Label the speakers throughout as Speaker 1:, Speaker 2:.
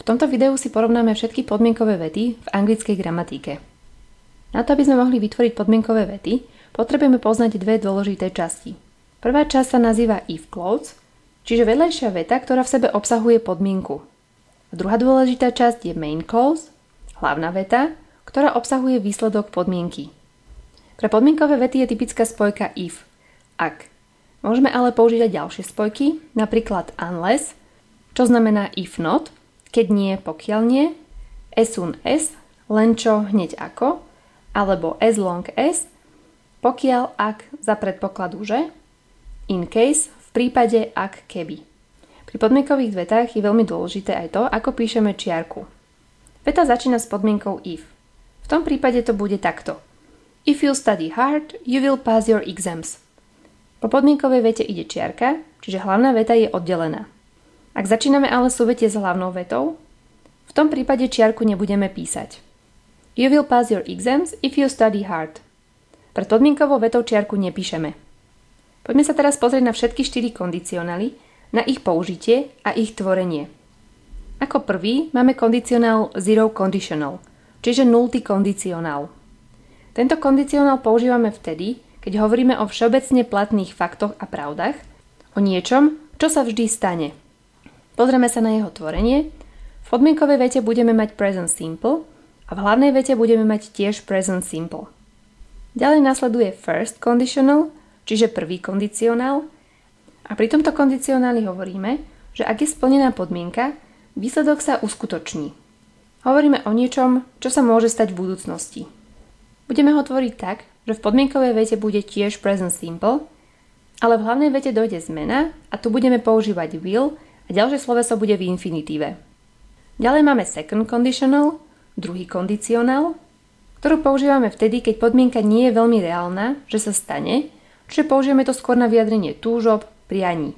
Speaker 1: tomto videu si porovnáme všetky podmienkové vety v anglickej gramatike. Na to, aby sme mohli vytvoriť podmienkové vety, potrebujeme poznať dve dôležité časti. Prvá časť sa nazýva if clause, čiže vedľajšia veta, ktorá v sebe obsahuje podmienku. A druhá dôležitá časť je main clause, hlavná veta, ktorá obsahuje výsledok podmienky. Pre podmienkové vety je typická spojka if, ak. Môžeme ale použiť aj ďalšie spojky, napríklad unless, čo znamená if not, keď nie, pokiaľ nie, as soon as, len čo, hneď ako, alebo as long as, pokiaľ, ak, za predpokladu, že, in case, v prípade, ak, keby. Pri podmienkových vetách je veľmi dôležité aj to, ako píšeme čiarku. Veta začína s podmienkou if. V tom prípade to bude takto. If you study hard, you will pass your exams. Po podmienkovej vete ide čiarka, čiže hlavná veta je oddelená. Ak začíname ale súvetie s hlavnou vetou, v tom prípade čiarku nebudeme písať. You will pass your exams if you study hard. Pred podmienkovou vetou čiarku nepíšeme. Poďme sa teraz pozrieť na všetky 4 kondicionály, na ich použitie a ich tvorenie. Ako prvý máme kondicionál zero conditional, čiže nultý kondicionál. Tento kondicionál používame vtedy, keď hovoríme o všeobecne platných faktoch a pravdách, o niečom, čo sa vždy stane. Pozrieme sa na jeho tvorenie. V podmienkovej vete budeme mať present simple a v hlavnej vete budeme mať tiež present simple. Ďalej nasleduje first conditional, čiže prvý kondicionál. A pri tomto kondicionáli hovoríme, že ak je splnená podmienka, výsledok sa uskutoční. Hovoríme o niečom, čo sa môže stať v budúcnosti. Budeme ho tvoriť tak, že v podmienkovej vete bude tiež present simple, ale v hlavnej vete dojde zmena a tu budeme používať will a ďalšie sloveso bude v infinitíve. Ďalej máme second conditional, druhý kondicionál, ktorú používame vtedy, keď podmienka nie je veľmi reálna, že sa stane, čiže použijeme to skôr na vyjadrenie túžob, prianí.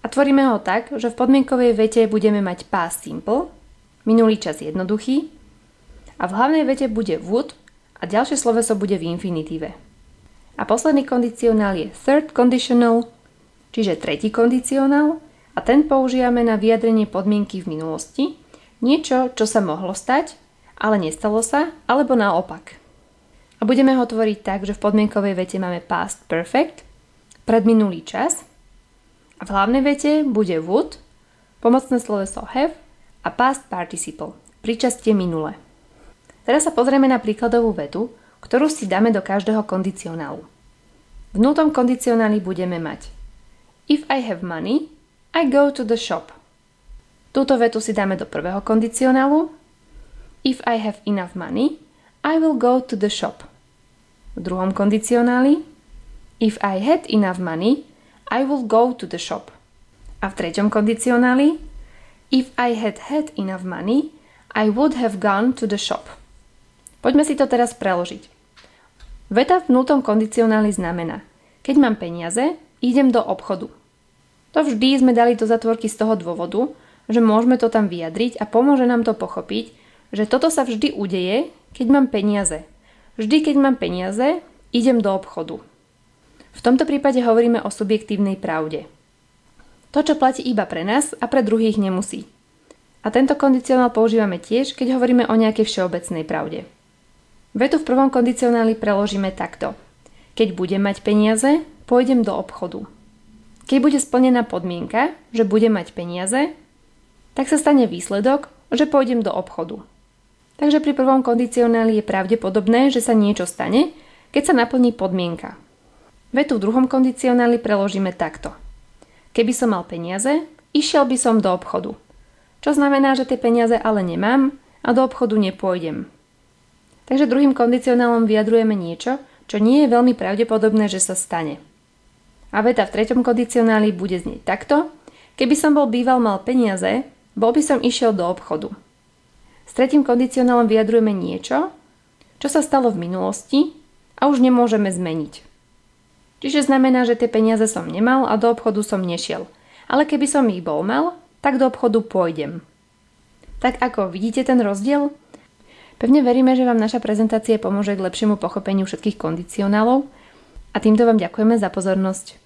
Speaker 1: A tvoríme ho tak, že v podmienkovej vete budeme mať past simple, minulý čas jednoduchý, a v hlavnej vete bude would a ďalšie sloveso bude v infinitíve. A posledný kondicionál je third conditional, čiže tretí kondicionál, a ten používame na vyjadrenie podmienky v minulosti, niečo, čo sa mohlo stať, ale nestalo sa, alebo naopak. A budeme ho tvoriť tak, že v podmienkovej vete máme past perfect, predminulý čas, a v hlavnej vete bude would, pomocné sloveso have a past participle, príčastie minule. Teraz sa pozrieme na príkladovú vetu, ktorú si dáme do každého kondicionálu. V nultom kondicionáli budeme mať If I have money, I go to the shop. Túto vetu si dáme do prvého kondicionálu. If I have enough money, I will go to the shop. V druhom kondicionáli If I had enough money, I will go to the shop. A v treťom kondicionáli If I had enough money, I would have gone to the shop. Poďme si to teraz preložiť. Veta v nultom kondicionáli znamená, keď mám peniaze, idem do obchodu. To vždy sme dali do zatvorky z toho dôvodu, že môžeme to tam vyjadriť a pomôže nám to pochopiť, že toto sa vždy udeje, keď mám peniaze. Vždy, keď mám peniaze, idem do obchodu. V tomto prípade hovoríme o subjektívnej pravde. To, čo platí iba pre nás a pre druhých nemusí. A tento kondicionál používame tiež, keď hovoríme o nejakej všeobecnej pravde. Vetu v prvom kondicionáli preložíme takto. Keď budem mať peniaze, pôjdem do obchodu. Keď bude splnená podmienka, že budem mať peniaze, tak sa stane výsledok, že pôjdem do obchodu. Takže pri prvom kondicionáli je pravdepodobné, že sa niečo stane, keď sa naplní podmienka. Vetu v druhom kondicionáli preložíme takto. Keby som mal peniaze, išiel by som do obchodu. Čo znamená, že tie peniaze ale nemám a do obchodu nepôjdem. Takže druhým kondicionálom vyjadrujeme niečo, čo nie je veľmi pravdepodobné, že sa stane. A veta v treťom kondicionáli bude znieť takto. Keby som bol býval mal peniaze, bol by som išiel do obchodu. S tretím kondicionálom vyjadrujeme niečo, čo sa stalo v minulosti a už nemôžeme zmeniť. Čiže znamená, že tie peniaze som nemal a do obchodu som nešiel. Ale keby som ich bol mal, tak do obchodu pôjdem. Tak ako vidíte ten rozdiel? Pevne veríme, že vám naša prezentácia pomôže k lepšiemu pochopeniu všetkých kondicionálov a týmto vám ďakujeme za pozornosť.